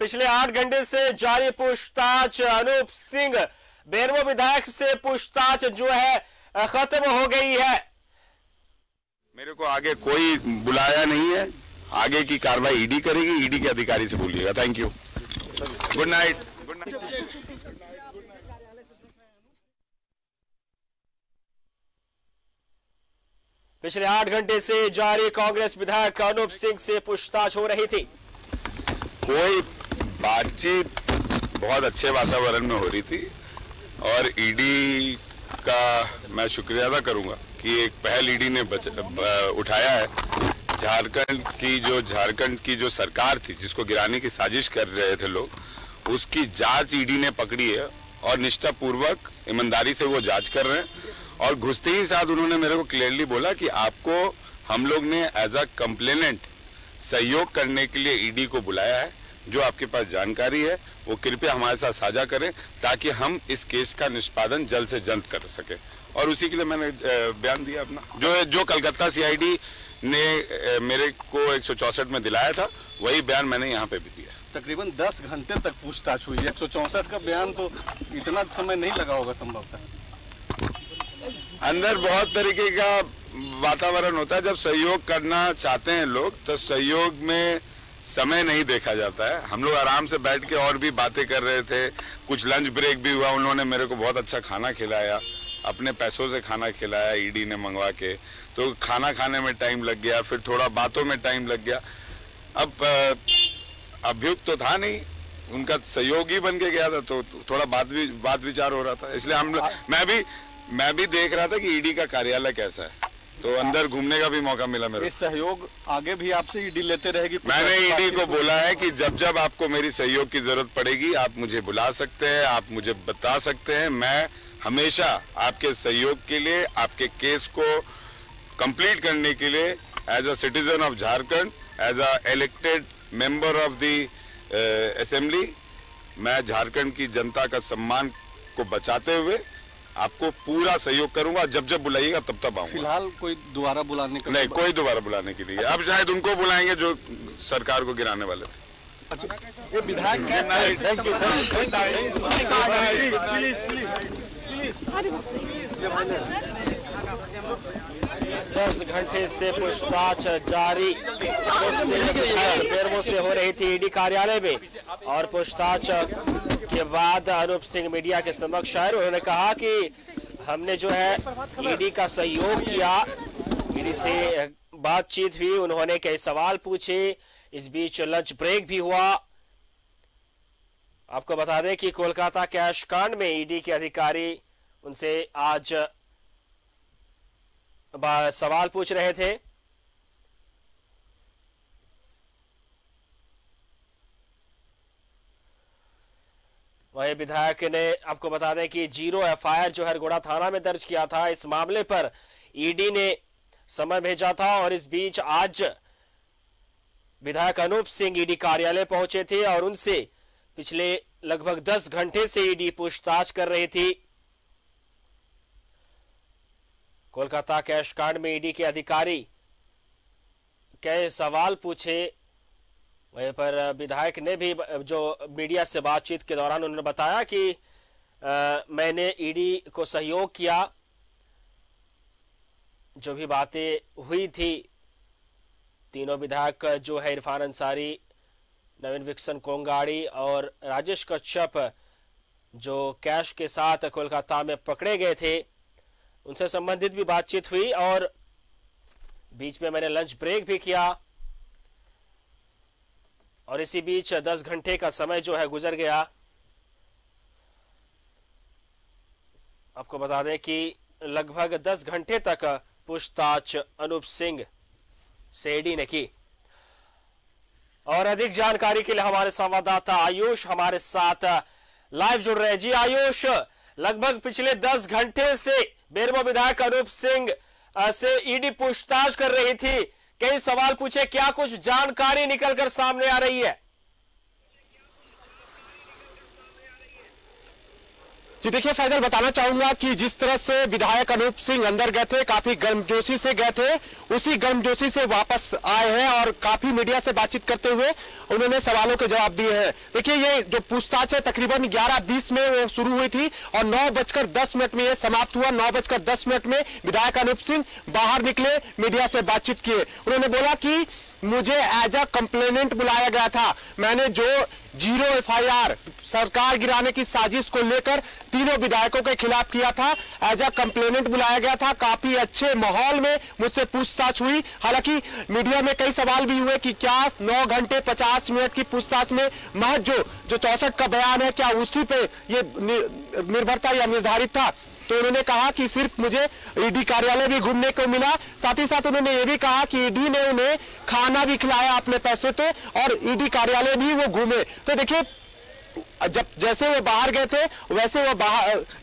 पिछले 8 घंटे से जारी पूछताछ अनूप सिंह बेरमो विधायक से पूछताछ जो है खत्म हो गई है। मेरे को आगे कोई बुलाया नहीं है, आगे की कार्रवाई ईडी करेगी, ईडी के अधिकारी से बोलिएगा। Thank you, good night. पिछले 8 घंटे से जारी कांग्रेस विधायक अनूप सिंह से पूछताछ हो रही थी। कोई बातचीत बहुत अच्छे वातावरण में हो रही थी और ईडी का मैं शुक्रिया अदा करूंगा कि एक पहल ईडी ने उठाया है। झारखंड की जो सरकार थी जिसको गिराने की साजिश कर रहे थे लोग, उसकी जांच ईडी ने पकड़ी है और निष्ठापूर्वक ईमानदारी से वो जांच कर रहे हैं। और घुसते ही साथ उन्होंने मेरे को क्लियरली बोला कि आपको हम लोग ने एज अ कंप्लेनेंट सहयोग करने के लिए ईडी को बुलाया है। जो आपके पास जानकारी है वो कृपया हमारे साथ साझा करें ताकि हम इस केस का निष्पादन जल्द से जल्द कर सके। और उसी के लिए मैंने बयान दिया अपना। जो कलकत्ता सीआईडी ने मेरे को 164 में दिलाया था, वही बयान मैंने यहाँ पे भी दिया। तकरीबन 10 घंटे तक पूछताछ हुई है। 164 का बयान तो इतना समय नहीं लगा होगा संभवतः। अंदर बहुत तरीके का वातावरण होता है। जब सहयोग करना चाहते हैं लोग तो सहयोग में समय नहीं देखा जाता है। हम लोग आराम से बैठ के और भी बातें कर रहे थे, कुछ लंच ब्रेक भी हुआ। उन्होंने मेरे को बहुत अच्छा खाना खिलाया, अपने पैसों से खाना खिलाया ईडी ने मंगवा के। तो खाना खाने में टाइम लग गया, फिर थोड़ा बातों में टाइम लग गया। अब अभियुक्त तो था नहीं, उनका सहयोगी बन के गया था, तो थोड़ा बात विचार हो रहा था। इसलिए मैं भी देख रहा था कि ईडी का कार्यालय कैसा है, तो अंदर घूमने का भी मौका मिला मेरे को। सहयोग आगे भी आपसे ईडी लेते रहेगी? मैंने ईडी को बोला है कि जब जब आपको मेरी सहयोग की जरूरत पड़ेगी आप मुझे बुला सकते हैं, आप मुझे बता सकते हैं। मैं हमेशा आपके सहयोग के लिए, आपके केस को कंप्लीट करने के लिए as a citizen of Jharkhand, as a elected member of the assembly, मैं झारखंड की जनता का सम्मान को बचाते हुए आपको पूरा सहयोग करूंगा। जब जब बुलाइएगा तब तब आऊंगा। फिलहाल कोई दोबारा बुलाने का नहीं, कोई दोबारा बुलाने के लिए। अब शायद उनको बुलाएंगे जो सरकार को गिराने वाले थे। अच्छा, ये विधायक 10 घंटे से पूछताछ जारी बेरमो से हो रही थी ईडी कार्यालय में। और पूछताछ के बाद अनूप सिंह मीडिया के समक्ष आए। उन्होंने कहा कि हमने जो है ईडी का सहयोग किया, ईडी से बातचीत हुई, उन्होंने कई सवाल पूछे, इस बीच लंच ब्रेक भी हुआ। आपको बता दें कि कोलकाता कैश कांड में ईडी के अधिकारी उनसे आज सवाल पूछ रहे थे। वही विधायक ने आपको बता दें कि 0 एफआईआर जो हरगोड़ा थाना में दर्ज किया था। इस मामले पर ईडी ने समय भेजा था और इस बीच आज विधायक अनूप सिंह ईडी कार्यालय पहुंचे थे और उनसे पिछले लगभग 10 घंटे से ईडी पूछताछ कर रही थी। कोलकाता कैश कांड में ईडी के अधिकारी कई सवाल पूछे। वहीं पर विधायक ने भी जो मीडिया से बातचीत के दौरान उन्होंने बताया कि मैंने ईडी को सहयोग किया, जो भी बातें हुई थी। तीनों विधायक जो है इरफान अंसारी, नवीन विक्सन कोंगाड़ी और राजेश कश्यप, जो कैश के साथ कोलकाता में पकड़े गए थे, उनसे संबंधित भी बातचीत हुई। और बीच में मैंने लंच ब्रेक भी किया और इसी बीच 10 घंटे का समय जो है गुजर गया। आपको बता दें कि लगभग 10 घंटे तक पूछताछ अनूप सिंह से ईडी ने की। और अधिक जानकारी के लिए हमारे संवाददाता आयुष हमारे साथ लाइव जुड़ रहे हैं। जी आयुष, लगभग पिछले 10 घंटे से बेरमो विधायक अनूप सिंह से ईडी पूछताछ कर रही थी, कई सवाल पूछे, क्या कुछ जानकारी निकलकर सामने आ रही है? जी देखिए फैजल, बताना चाहूंगा कि जिस तरह से विधायक अनूप सिंह अंदर गए थे, काफी गर्मजोशी से गए थे, उसी गर्मजोशी से वापस आए हैं और काफी मीडिया से बातचीत करते हुए उन्होंने सवालों के जवाब दिए हैं। देखिए ये जो पूछताछ है तकरीबन 11:20 में वो शुरू हुई थी और 9:10 में ये समाप्त हुआ। 9:10 में विधायक अनूप सिंह बाहर निकले, मीडिया से बातचीत किए। उन्होंने बोला कि मुझे एज अ कंप्लेनेंट बुलाया गया था, मैंने जो 0 FIR सरकार गिराने की साजिश को लेकर तीनों विधायकों के खिलाफ किया था, एज अ कंप्लेनेंट बुलाया गया था। काफी अच्छे माहौल में मुझसे पूछताछ हुई। हालांकि मीडिया में कई सवाल भी हुए कि क्या 9 घंटे 50 मिनट की पूछताछ में महज जो 64 का बयान है, क्या उसी पे ये निर्भरता या निर्धारित था? तो उन्होंने कहा कि सिर्फ मुझे ईडी कार्यालय भी घूमने को मिला। साथ ही साथ उन्होंने ये भी कहा कि ईडी ने उन्हें खाना भी खिलाया अपने पैसे पे और ईडी कार्यालय भी वो घूमे। तो देखिए जब जैसे वो बाहर गए थे वैसे वो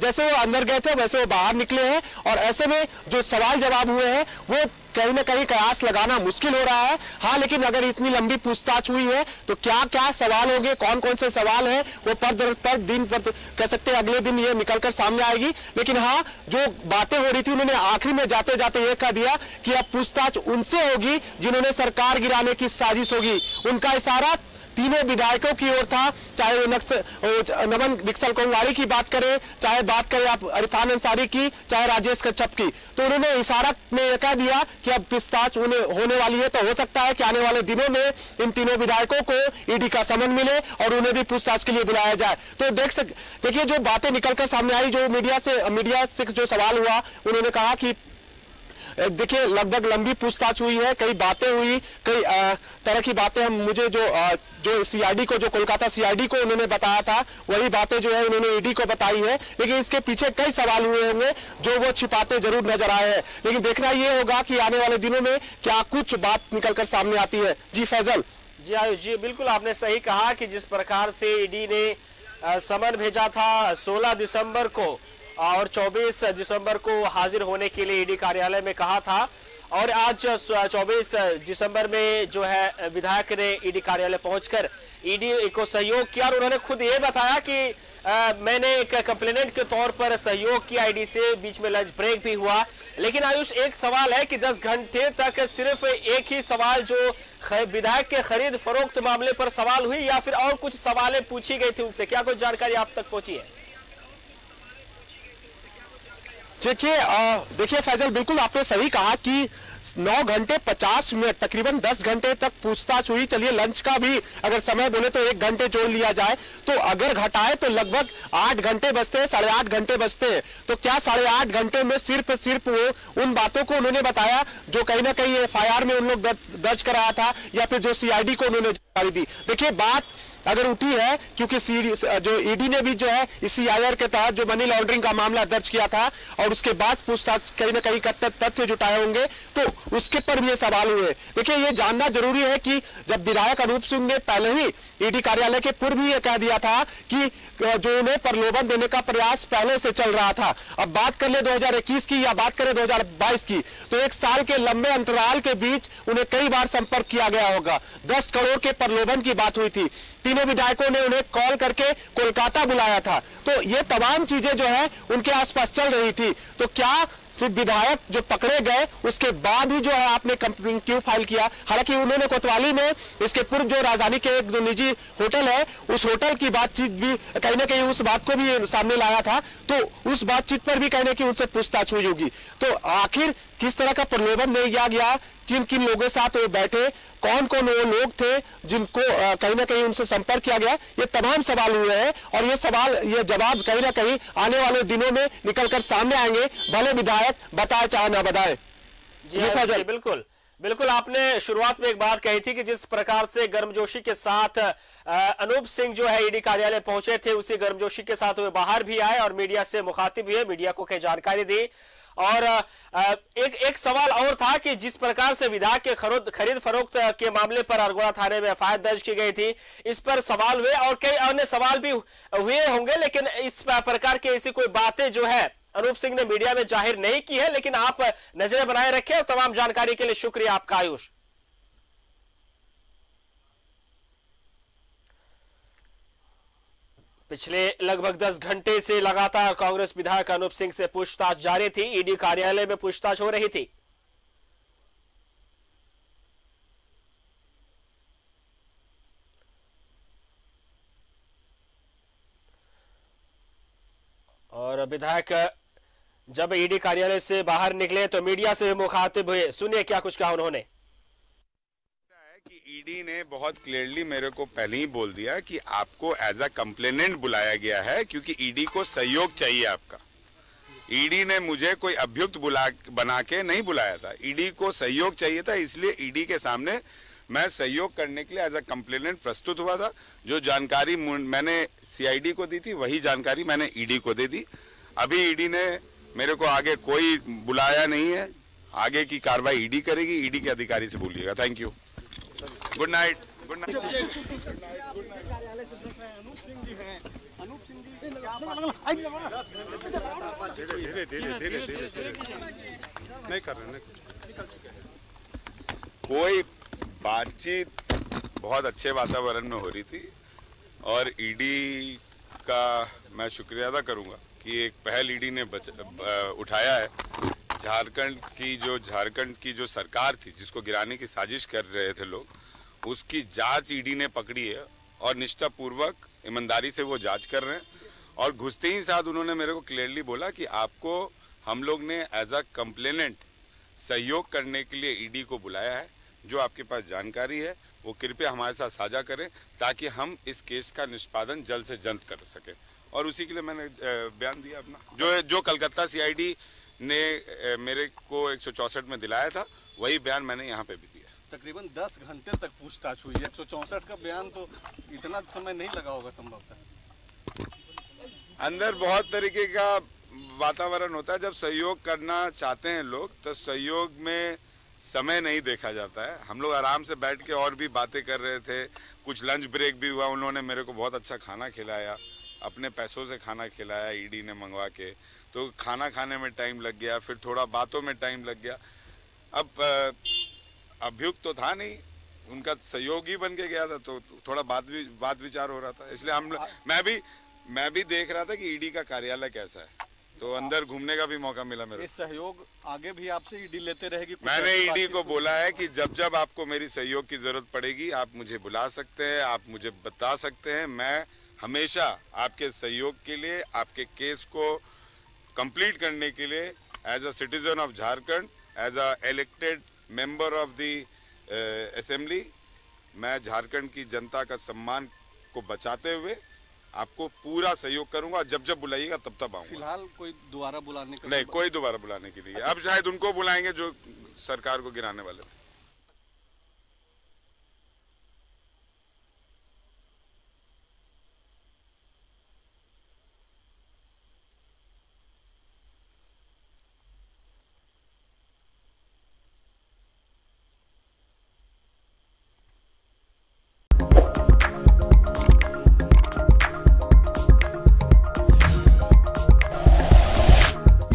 जैसे वो अंदर गए थे वैसे वो बाहर निकले हैं और ऐसे में जो सवाल जवाब हुए हैं वो कहीं ना कहीं कयास लगाना मुश्किल हो रहा है। हाँ, लेकिन अगर इतनी लंबी पूछताछ हुई है तो क्या क्या सवाल होंगे, कौन कौन से सवाल हैं, वो पर दिन कह सकते हैं अगले दिन ये निकलकर सामने आएगी। लेकिन हाँ, जो बातें हो रही थी उन्होंने आखिर में जाते जाते ये कह दिया कि अब पूछताछ उनसे होगी जिन्होंने सरकार गिराने की साजिश होगी। उनका इशारा तीनों विधायकों की ओर था, चाहे वो नमन विकसल कोंगवारी की बात करें, चाहे बात करें आप इरफान अंसारी की, चाहे राजेश कच्छप की। तो उन्होंने इशारा में यह कह दिया कि अब पूछताछ होने वाली है, तो हो सकता है कि आने वाले दिनों में इन तीनों विधायकों को ईडी का समन मिले और उन्हें भी पूछताछ के लिए बुलाया जाए। तो देखिए जो बातें निकलकर सामने आई, जो मीडिया से जो सवाल हुआ, उन्होंने कहा कि देखिए लगभग लंबी पूछताछ हुई है, कई बातें हुई, कई तरह की बातें हम मुझे जो सीआईडी को, जो कोलकाता सीआईडी को उन्होंने बताया था, वही बातें जो है उन्होंने ईडी को बताई है। लेकिन इसके पीछे कई सवाल हुए होंगे जो वो छिपाते जरूर नजर आए हैं। लेकिन देखना ये होगा कि आने वाले दिनों में क्या कुछ बात निकलकर सामने आती है। जी फैजल। जी आयुष जी, बिल्कुल आपने सही कहा कि जिस प्रकार से ईडी ने समन भेजा था 16 दिसंबर को और 24 दिसंबर को हाजिर होने के लिए ईडी कार्यालय में कहा था, और आज 24 दिसंबर में जो है विधायक ने ईडी कार्यालय पहुंचकर ईडी को सहयोग किया और उन्होंने खुद ये बताया कि मैंने एक कंप्लेनेंट के तौर पर सहयोग किया ईडी से। बीच में लंच ब्रेक भी हुआ। लेकिन आयुष, एक सवाल है कि 10 घंटे तक सिर्फ एक ही सवाल जो विधायक के खरीद फरोख्त मामले पर सवाल हुई या फिर और कुछ सवालें पूछी गई थी उनसे, क्या कुछ जानकारी आप तक पहुंची है? देखिए फैजल, बिल्कुल आपने सही कहा कि 9 घंटे 50 मिनट तकरीबन 10 घंटे तक पूछताछ हुई। चलिए लंच का भी अगर समय बोले तो 1 घंटे जोड़ लिया जाए, तो अगर घटाए तो लगभग 8 घंटे बचते हैं, 8.5 घंटे बचते हैं। तो क्या 8.5 घंटे में सिर्फ वो उन बातों को उन्होंने बताया जो कहीं ना कहीं FIR में उन लोग दर्ज कराया था, या फिर जो CID को उन्होंने जानकारी दी? देखिए बात अगर उठी है क्योंकि जो ईडी ने भी जो है इस CIR के तहत जो मनी लॉन्ड्रिंग का मामला दर्ज किया था और उसके बाद पूछताछ कहीं ना कहीं तथ्य जुटाए होंगे, तो उसके पर भी ये सवाल हुए। देखिए ये जानना जरूरी है कि जब विधायक अनूप सिंह ने पहले ही ईडी कार्यालय के पूर्व ही ये कह दिया था कि जो उन्हें प्रलोभन देने का प्रयास पहले से चल रहा था। अब बात कर ले 2021 की या बात करें 2022 की, तो 1 साल के लंबे अंतराल के बीच उन्हें कई बार संपर्क किया गया होगा। 10 करोड़ के प्रलोभन की बात हुई थी, तीनों विधायकों ने उन्हें कॉल करके कोलकाता बुलाया था। तो ये तमाम चीजें जो है उनके आसपास चल रही थी। तो क्या सिर्फ विधायक जो पकड़े गए उसके बाद ही जो है आपने कंप्लेंट क्यों फाइल किया? हालांकि उन्होंने कोतवाली में इसके पूर्व जो राजधानी के एक जो निजी होटल है उस होटल की बातचीत भी कहीं ना कहीं उस बात को भी सामने लाया था, तो उस बातचीत पर भी कहीं ना कहीं उनसे पूछताछ हुई होगी। तो आखिर किस तरह का प्रलोभन दिया गया, किन किन लोगों के साथ वो बैठे, कौन कौन वो लोग थे जिनको कहीं ना कहीं उनसे संपर्क किया गया, ये तमाम सवाल हुए हैं और ये जवाब कहीं ना कहीं आने वाले दिनों में निकलकर सामने आएंगे, भले विधायक बताए चाहे ना बताए। जी बिल्कुल बिल्कुल, आपने शुरुआत में एक बात कही थी कि जिस प्रकार से गर्मजोशी के साथ अनूप सिंह जो है ईडी कार्यालय पहुंचे थे, उसी गर्मजोशी के साथ वे बाहर भी आए और मीडिया से मुखातिब हुए, मीडिया को कई जानकारी दी। और एक सवाल और था कि जिस प्रकार से विधायक के खरीद फरोख्त के मामले पर अरगोड़ा थाने में FIR दर्ज की गई थी, इस पर सवाल हुए और कई अन्य सवाल भी हुए होंगे। लेकिन इस प्रकार की ऐसी कोई बातें जो है अनूप सिंह ने मीडिया में जाहिर नहीं की है। लेकिन आप नजरें बनाए रखें और तमाम जानकारी के लिए शुक्रिया आपका आयुष। पिछले लगभग 10 घंटे से लगातार कांग्रेस विधायक अनूप सिंह से पूछताछ जारी थी। ईडी कार्यालय में पूछताछ हो रही थी। और विधायक जब ईडी कार्यालय से बाहर निकले तो मीडिया से मुखातिब हुए। सुनिए क्या कुछ कहा उन्होंने। कि ईडी ने बहुत क्लियरली मेरे को पहले ही बोल दिया कि आपको एज अ कंप्लेनेंट बुलाया गया है, क्योंकि ईडी को सहयोग चाहिए आपका। ईडी ने मुझे कोई अभियुक्त बना के नहीं बुलाया था, ईडी को सहयोग चाहिए था, इसलिए ईडी के सामने मैं सहयोग करने के लिए एज अ कंप्लेनेंट प्रस्तुत हुआ था। जो जानकारी मैंने सीआईडी को दी थी वही जानकारी मैंने ईडी को दे दी। अभी ईडी ने मेरे को आगे कोई बुलाया नहीं है, आगे की कार्रवाई ईडी करेगी, ईडी के अधिकारी से बोलिएगा। Thank you, good night. Good night. नहीं कर रहे, कोई बातचीत बहुत अच्छे वातावरण में हो रही थी और ईडी का मैं शुक्रिया अदा करूंगा कि एक पहल ईडी ने उठाया है। झारखंड की जो सरकार थी जिसको गिराने की साजिश कर रहे थे लोग, उसकी जांच ईडी ने पकड़ी है और निष्ठापूर्वक ईमानदारी से वो जांच कर रहे हैं। और घुसते ही साथ उन्होंने मेरे को क्लियरली बोला कि आपको हम लोग ने एज अ कंप्लेनेंट सहयोग करने के लिए ईडी को बुलाया है। जो आपके पास जानकारी है वो कृपया हमारे साथ साझा करें ताकि हम इस केस का निष्पादन जल्द से जल्द कर सकें। और उसी के लिए मैंने बयान दिया अपना। जो कलकत्ता सीआईडी ने मेरे को 164 में दिलाया था वही बयान मैंने यहाँ पे भी दिया। तकरीबन 10 घंटे तक पूछताछ हुई है। 164 का बयान तो इतना समय नहीं लगा होगा संभवतः। अंदर बहुत तरीके का वातावरण होता है। जब सहयोग करना चाहते हैं लोग तो सहयोग में समय नहीं देखा जाता है। हम लोग आराम से बैठ के और भी बातें कर रहे थे, कुछ लंच ब्रेक भी हुआ। उन्होंने मेरे को बहुत अच्छा खाना खिलाया, अपने पैसों से खाना खिलाया ईडी ने मंगवा के, तो खाना खाने में टाइम लग गया, फिर थोड़ा बातों में टाइम लग गया। अब अभियुक्त तो था नहीं, उनका सहयोगी बन के गया था, तो थोड़ा बात विचार हो रहा था। इसलिए मैं भी देख रहा था कि ईडी का कार्यालय कैसा है, तो अंदर घूमने का भी मौका मिला मेरे को। इस सहयोग आगे भी आपसे ईडी लेते रहेगी? मैंने ईडी को बोला है कि जब आपको मेरी सहयोग की जरूरत पड़ेगी आप मुझे बुला सकते हैं, आप मुझे बता सकते हैं। मैं हमेशा आपके सहयोग के लिए, आपके केस को कंप्लीट करने के लिए as a citizen of Jharkhand, as a elected member of the assembly, मैं झारखंड की जनता का सम्मान को बचाते हुए आपको पूरा सहयोग करूंगा। जब बुलाइएगा तब आऊंगा। फिलहाल कोई दोबारा बुलाने का नहीं, कोई दोबारा बुलाने के लिए। अच्छा। अब शायद उनको बुलाएंगे जो सरकार को गिराने वाले थे।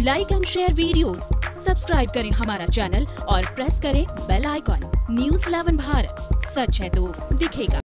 Like and share videos, subscribe करें हमारा चैनल और प्रेस करें बेल आइकॉन। न्यूज़ 11 भारत, सच है तो दिखेगा।